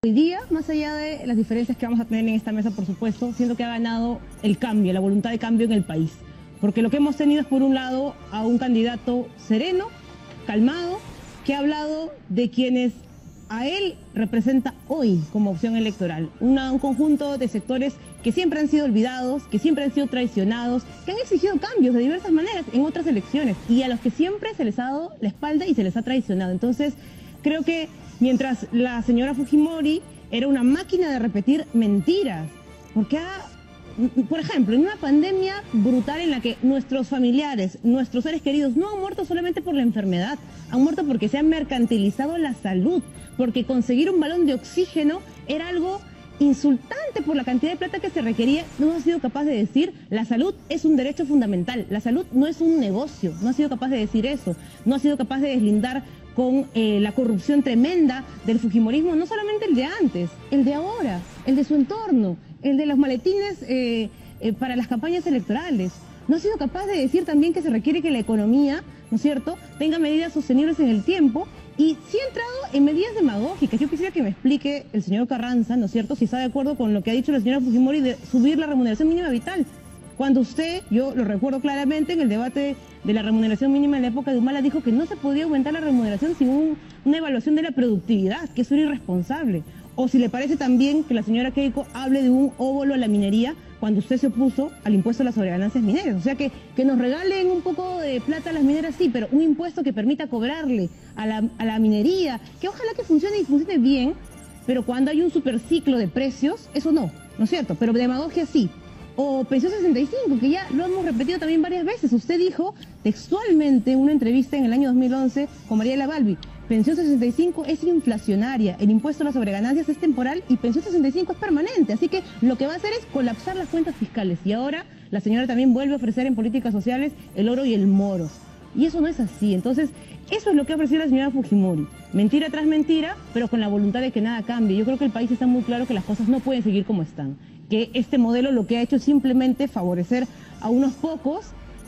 Hoy día, más allá de las diferencias que vamos a tener en esta mesa, por supuesto, siento que ha ganado el cambio, la voluntad de cambio en el país. Porque lo que hemos tenido es, por un lado, a un candidato sereno, calmado, que ha hablado de quienes a él representa hoy como opción electoral. Un conjunto de sectores que siempre han sido olvidados, que siempre han sido traicionados, que han exigido cambios de diversas maneras en otras elecciones y a los que siempre se les ha dado la espalda y se les ha traicionado. Entonces, creo que mientras la señora Fujimori era una máquina de repetir mentiras, porque por ejemplo, en una pandemia brutal en la que nuestros familiares, nuestros seres queridos no han muerto solamente por la enfermedad, han muerto porque se ha mercantilizado la salud, porque conseguir un balón de oxígeno era algo insultante por la cantidad de plata que se requería, no ha sido capaz de decir la salud es un derecho fundamental, la salud no es un negocio, no ha sido capaz de decir eso, no ha sido capaz de deslindar con la corrupción tremenda del fujimorismo, no solamente el de antes, el de ahora, el de su entorno, el de los maletines para las campañas electorales. No ha sido capaz de decir también que se requiere que la economía, ¿no es cierto?, tenga medidas sostenibles en el tiempo y sí ha entrado en medidas demagógicas. Yo quisiera que me explique el señor Carranza, ¿no es cierto?, si está de acuerdo con lo que ha dicho la señora Fujimori de subir la remuneración mínima vital. Cuando usted, yo lo recuerdo claramente, en el debate de la remuneración mínima en la época de Humala dijo que no se podía aumentar la remuneración sin una evaluación de la productividad, que eso era irresponsable. O si le parece también que la señora Keiko hable de un óvulo a la minería cuando usted se opuso al impuesto a las sobreganancias mineras. O sea, que nos regalen un poco de plata a las mineras, sí, pero un impuesto que permita cobrarle a la minería, que ojalá que funcione y funcione bien, pero cuando hay un superciclo de precios, eso no, ¿no es cierto? Pero demagogia sí. O pensión 65, que ya lo hemos repetido también varias veces. Usted dijo textualmente en una entrevista en el año 2011 con Mariela Balbi, pensión 65 es inflacionaria, el impuesto a las sobreganancias es temporal y pensión 65 es permanente. Así que lo que va a hacer es colapsar las cuentas fiscales. Y ahora la señora también vuelve a ofrecer en políticas sociales el oro y el moro. Y eso no es así. Entonces, eso es lo que ha ofrecido la señora Fujimori. Mentira tras mentira, pero con la voluntad de que nada cambie. Yo creo que el país está muy claro que las cosas no pueden seguir como están. Que este modelo lo que ha hecho es simplemente favorecer a unos pocos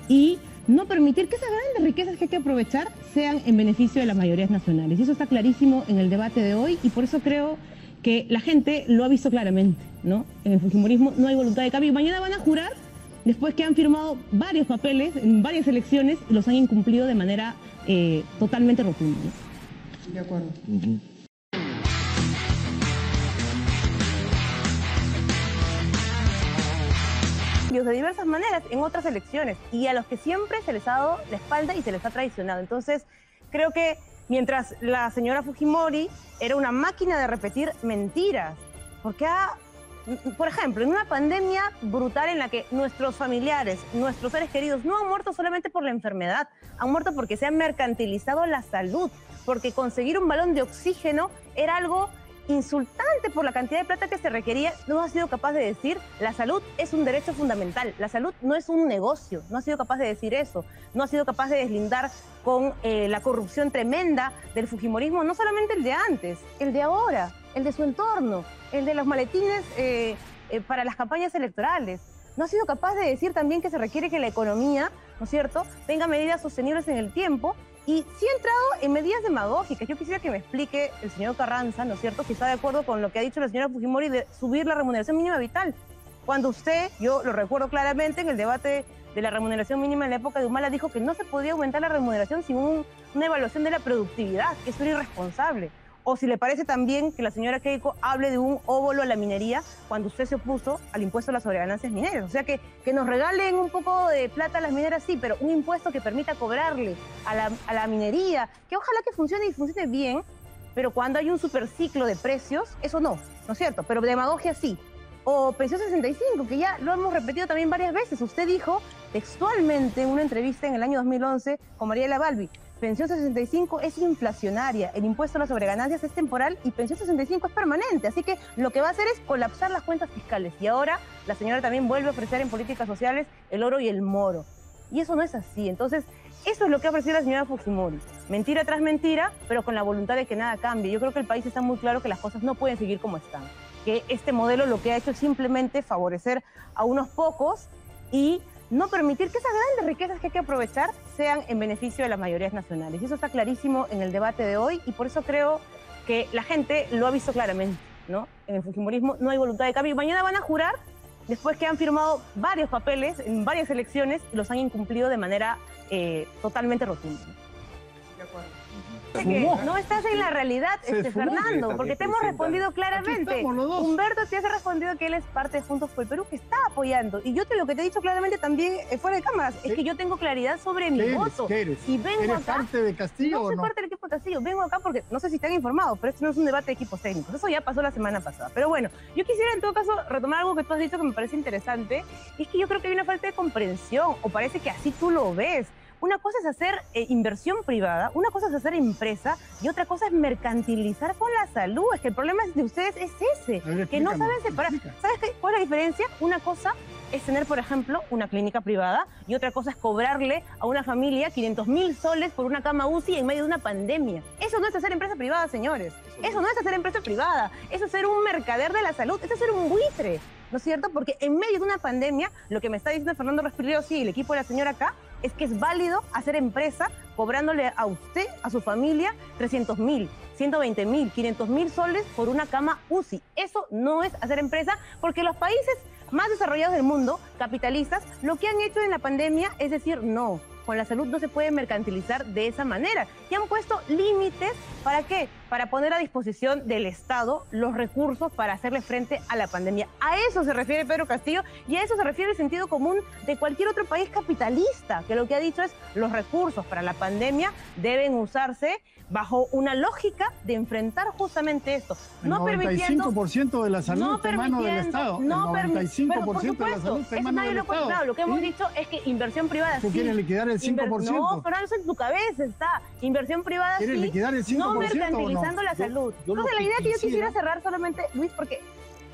y no permitir que esas grandes riquezas que hay que aprovechar sean en beneficio de las mayorías nacionales. Y eso está clarísimo en el debate de hoy y por eso creo que la gente lo ha visto claramente, ¿no? En el fujimorismo no hay voluntad de cambio. Mañana van a jurar, después que han firmado varios papeles en varias elecciones, y los han incumplido de manera totalmente rotunda, ¿no? De acuerdo. De diversas maneras en otras elecciones y a los que siempre se les ha dado la espalda y se les ha traicionado. Entonces, creo que mientras la señora Fujimori era una máquina de repetir mentiras, porque por ejemplo, en una pandemia brutal en la que nuestros familiares, nuestros seres queridos no han muerto solamente por la enfermedad, han muerto porque se ha mercantilizado la salud, porque conseguir un balón de oxígeno era algo insultante por la cantidad de plata que se requería, no ha sido capaz de decir la salud es un derecho fundamental, la salud no es un negocio, no ha sido capaz de decir eso, no ha sido capaz de deslindar con la corrupción tremenda del fujimorismo, no solamente el de antes, el de ahora, el de su entorno, el de los maletines para las campañas electorales. No ha sido capaz de decir también que se requiere que la economía, ¿no es cierto?, tenga medidas sostenibles en el tiempo. Y sí ha entrado en medidas demagógicas. Yo quisiera que me explique el señor Carranza, ¿no es cierto?, si está de acuerdo con lo que ha dicho la señora Fujimori de subir la remuneración mínima vital. Cuando usted, yo lo recuerdo claramente, en el debate de la remuneración mínima en la época de Humala dijo que no se podía aumentar la remuneración sin una evaluación de la productividad, que eso era irresponsable. O si le parece también que la señora Keiko hable de un óvulo a la minería cuando usted se opuso al impuesto a las sobreganancias mineras. O sea, que nos regalen un poco de plata a las mineras, sí, pero un impuesto que permita cobrarle a la minería, que ojalá que funcione y funcione bien, pero cuando hay un superciclo de precios, eso no, ¿no es cierto? Pero demagogia sí. O pensión 65, que ya lo hemos repetido también varias veces. Usted dijo textualmente en una entrevista en el año 2011 con Mariela Balbi, pensión 65 es inflacionaria, el impuesto a las sobreganancias es temporal y pensión 65 es permanente. Así que lo que va a hacer es colapsar las cuentas fiscales. Y ahora la señora también vuelve a ofrecer en políticas sociales el oro y el moro. Y eso no es así. Entonces, eso es lo que ha ofrecido la señora Fujimori. Mentira tras mentira, pero con la voluntad de que nada cambie. Yo creo que el país está muy claro que las cosas no pueden seguir como están. Que este modelo lo que ha hecho es simplemente favorecer a unos pocos y no permitir que esas grandes riquezas que hay que aprovechar sean en beneficio de las mayorías nacionales. Y eso está clarísimo en el debate de hoy y por eso creo que la gente lo ha visto claramente, ¿no? En el fujimorismo no hay voluntad de cambio. Y mañana van a jurar después que han firmado varios papeles en varias elecciones y los han incumplido de manera totalmente rotunda. De acuerdo. Que no estás en la realidad, Fernando, porque te hemos respondido claramente. Humberto te has respondido que él es parte de Juntos por el Perú, que está apoyando. Y yo lo que te he dicho claramente también fuera de cámaras es que yo tengo claridad sobre mi voto. Y vengo ¿Eres acá, parte de Castillo? No soy parte del equipo de Castillo. Vengo acá porque no sé si están informados, pero esto no es un debate de equipos técnicos. Eso ya pasó la semana pasada. Pero bueno, yo quisiera en todo caso retomar algo que tú has dicho que me parece interesante. Y es que yo creo que hay una falta de comprensión, o parece que así tú lo ves. Una cosa es hacer inversión privada, una cosa es hacer empresa y otra cosa es mercantilizar con la salud. Es que el problema de ustedes es ese, que no saben separar. ¿Sabes cuál es la diferencia? Una cosa es tener, por ejemplo, una clínica privada y otra cosa es cobrarle a una familia 500.000 soles por una cama UCI en medio de una pandemia. Eso no es hacer empresa privada, señores. Eso no es hacer empresa privada. Eso es ser un mercader de la salud. Eso es ser un buitre, ¿no es cierto? Porque en medio de una pandemia, lo que me está diciendo Fernando Respirito, sí, el equipo de la señora acá, es que es válido hacer empresa cobrándole a usted, a su familia, 300.000, 120.000, 500.000 soles por una cama UCI. Eso no es hacer empresa, porque los países más desarrollados del mundo, capitalistas, lo que han hecho en la pandemia es decir, no, con la salud no se puede mercantilizar de esa manera. Y han puesto límites, ¿para qué? Para poner a disposición del Estado los recursos para hacerle frente a la pandemia. A eso se refiere Pedro Castillo y a eso se refiere el sentido común de cualquier otro país capitalista, que lo que ha dicho es los recursos para la pandemia deben usarse bajo una lógica de enfrentar justamente esto. No el 95% de la salud está en manos del Estado. No el 95% de la salud está en manos del Estado. Claro, lo que hemos dicho es que inversión privada ¿Tú quieres liquidar el 5%? No, Fernando, eso en tu cabeza está. Inversión privada sí. ¿Quieres liquidar el 5% no mercantilizando o no? la salud. Entonces la idea que yo quisiera cerrar solamente, Luis, porque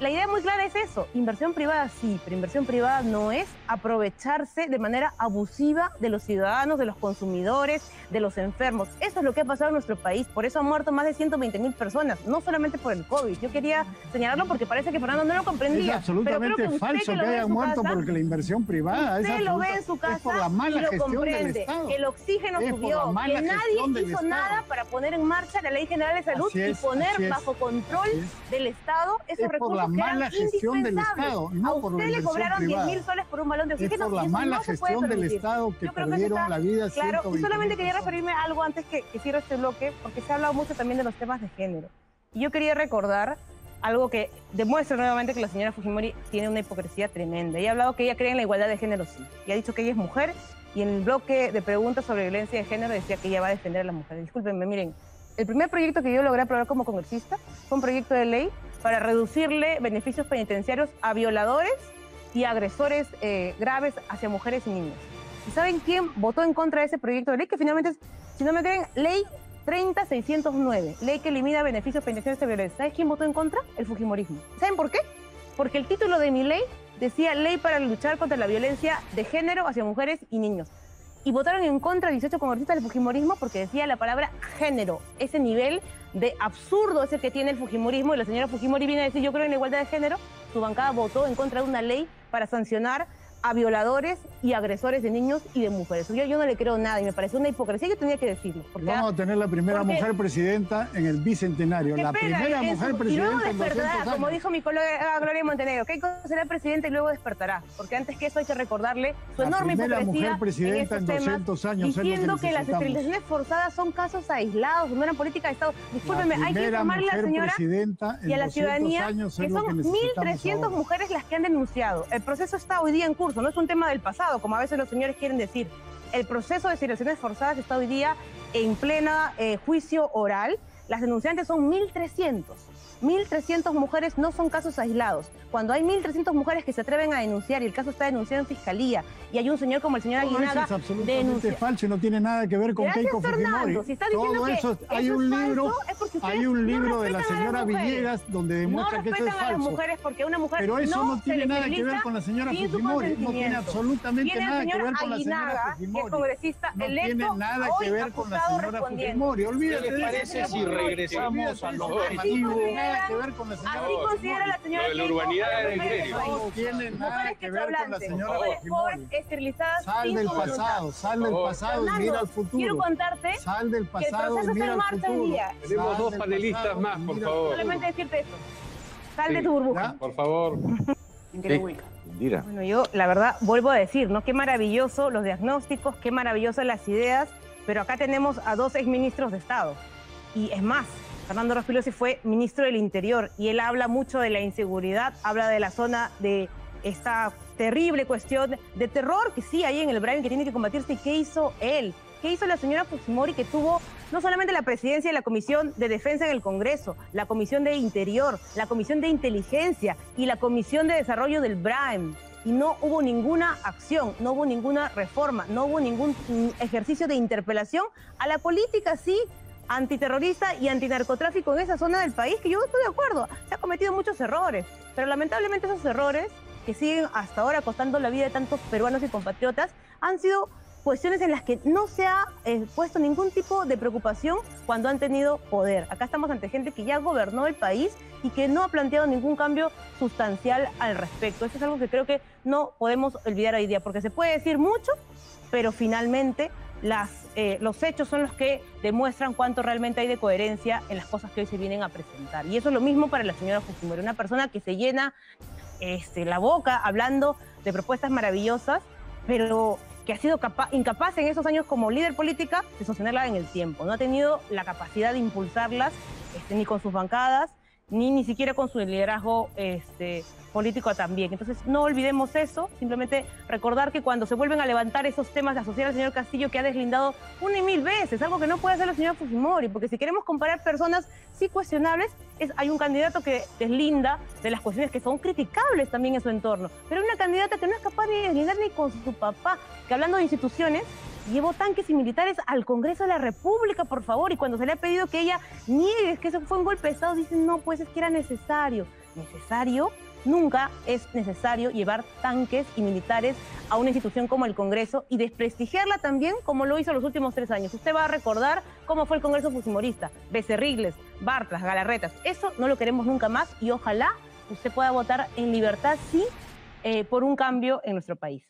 la idea muy clara es eso. Inversión privada sí, pero inversión privada no es aprovecharse de manera abusiva de los ciudadanos, de los consumidores, de los enfermos. Eso es lo que ha pasado en nuestro país. Por eso han muerto más de 120.000 personas, no solamente por el COVID. Yo quería señalarlo porque parece que Fernando no lo comprendía. Es absolutamente falso que hayan muerto porque la inversión privada usted lo ve en su casa es por la mala gestión del Estado. Que el oxígeno subió, que nadie hizo nada para poner en marcha la Ley General de Salud y poner bajo control del Estado esos recursos. La mala gestión del Estado, no por la usted le cobraron 10.000 soles por un balón de oxígeno. Es por la mala gestión del Estado que perdieron la vida. Claro, y solamente quería referirme a algo antes que cierre este bloque, porque se ha hablado mucho también de los temas de género. Y yo quería recordar algo que demuestra nuevamente que la señora Fujimori tiene una hipocresía tremenda. Ella ha hablado que ella cree en la igualdad de género, sí. Y ha dicho que ella es mujer, y en el bloque de preguntas sobre violencia de género decía que ella va a defender a las mujeres. Discúlpenme, miren, el primer proyecto que yo logré aprobar como congresista fue un proyecto de ley para reducirle beneficios penitenciarios a violadores y agresores graves hacia mujeres y niños. ¿Y saben quién votó en contra de ese proyecto de ley? Que finalmente es, si no me creen, ley 30.609, ley que elimina beneficios penitenciarios a violadores. ¿Sabes quién votó en contra? El fujimorismo. ¿Saben por qué? Porque el título de mi ley decía Ley para luchar contra la violencia de género hacia mujeres y niños. Y votaron en contra 18 congresistas del fujimorismo porque decía la palabra género. Ese nivel de absurdo es el que tiene el fujimorismo, y la señora Fujimori viene a decir yo creo en la igualdad de género. Su bancada votó en contra de una ley para sancionar a violadores y agresores de niños y de mujeres. Yo no le creo nada y me pareció una hipocresía que tenía que decirlo. Vamos a tener la primera mujer presidenta en el bicentenario. La primera mujer presidenta. Y luego en 200 despertará, años. como dijo mi colega Gloria Montenegro, Keiko será presidenta y luego despertará. Porque antes que eso hay que recordarle su enorme hipocresía. La primera mujer presidenta en 200 años. Diciendo que las esterilizaciones forzadas son casos aislados, no eran política de Estado. Discúlpeme, hay que informarle a la señora y a la ciudadanía que son 1.300 mujeres las que han denunciado. El proceso está hoy día en curso, no es un tema del pasado, como a veces los señores quieren decir. El proceso de esterilizaciones forzadas está hoy día en plena juicio oral. Las denunciantes son 1.300. 1.300 mujeres no son casos aislados. Cuando hay 1.300 mujeres que se atreven a denunciar y el caso está denunciado en fiscalía y hay un señor como el señor Aguinaga... Eso es absolutamente falso y no tiene nada que ver con Keiko Fujimori. Si está diciendo todo eso, hay un libro de la señora Villegas donde demuestra que eso es falso. No respetan a las mujeres porque una mujer pero eso no tiene nada que ver con la señora Fujimori. No tiene absolutamente nada que ver con la señora Fujimori. Que es congresista no electo, tiene nada que ver con la señora Fujimori. Olvídate ¿Qué les parece si regresamos a los normativos? Nada que ver con la señora Fujimori. Así considera la señora Keiko. La urbanidad era en serio. No tiene nada que ver con la señora Fujimori. Esterilizadas sal del pasado y mira al futuro. Quiero contarte sal del pasado y mira al futuro. Tenemos dos panelistas más, por favor. Solamente decirte esto. Sal de tu burbuja. Por favor. ¿En qué lo ubica? Mira. Bueno, yo la verdad vuelvo a decir, ¿no? Qué maravilloso los diagnósticos, qué maravillosas las ideas, pero acá tenemos a 2 exministros de Estado. Y es más, Fernando Rospigliosi fue ministro del Interior y él habla mucho de la inseguridad, habla de la zona de esta terrible cuestión de terror que sí hay en el Brain, que tiene que combatirse. ¿Y qué hizo él? ¿Qué hizo la señora Fujimori, que tuvo no solamente la presidencia de la Comisión de Defensa en el Congreso, la Comisión de Interior, la Comisión de Inteligencia y la Comisión de Desarrollo del BRAEM? Y no hubo ninguna acción, no hubo ninguna reforma, no hubo ningún ejercicio de interpelación a la política, sí, antiterrorista y antinarcotráfico en esa zona del país, que yo estoy de acuerdo, se han cometido muchos errores, pero lamentablemente esos errores que siguen hasta ahora costando la vida de tantos peruanos y compatriotas han sido cuestiones en las que no se ha puesto ningún tipo de preocupación cuando han tenido poder. Acá estamos ante gente que ya gobernó el país y que no ha planteado ningún cambio sustancial al respecto. Eso es algo que creo que no podemos olvidar hoy día, porque se puede decir mucho, pero finalmente los hechos son los que demuestran cuánto realmente hay de coherencia en las cosas que hoy se vienen a presentar. Y eso es lo mismo para la señora Fujimori, una persona que se llena la boca hablando de propuestas maravillosas, pero que ha sido incapaz en esos años como líder política de sostenerla en el tiempo. No ha tenido la capacidad de impulsarlas ni con sus bancadas, ni siquiera con su liderazgo político también. Entonces, no olvidemos eso, simplemente recordar que cuando se vuelven a levantar esos temas de asociar al señor Castillo, que ha deslindado 1 y 1000 veces, algo que no puede hacer la señora Fujimori, porque si queremos comparar personas sí cuestionables, hay un candidato que deslinda de las cuestiones que son criticables también en su entorno, pero hay una candidata que no es capaz de deslindar ni con su papá, que hablando de instituciones, llevó tanques y militares al Congreso de la República, por favor, y cuando se le ha pedido que ella niegue que eso fue un golpe de Estado, dicen, no, pues es que era necesario. ¿Necesario? Nunca es necesario llevar tanques y militares a una institución como el Congreso y desprestigiarla también como lo hizo los últimos 3 años. Usted va a recordar cómo fue el Congreso Fujimorista, Becerrigles, Bartlas, Galarretas. Eso no lo queremos nunca más y ojalá usted pueda votar en libertad, sí, por un cambio en nuestro país.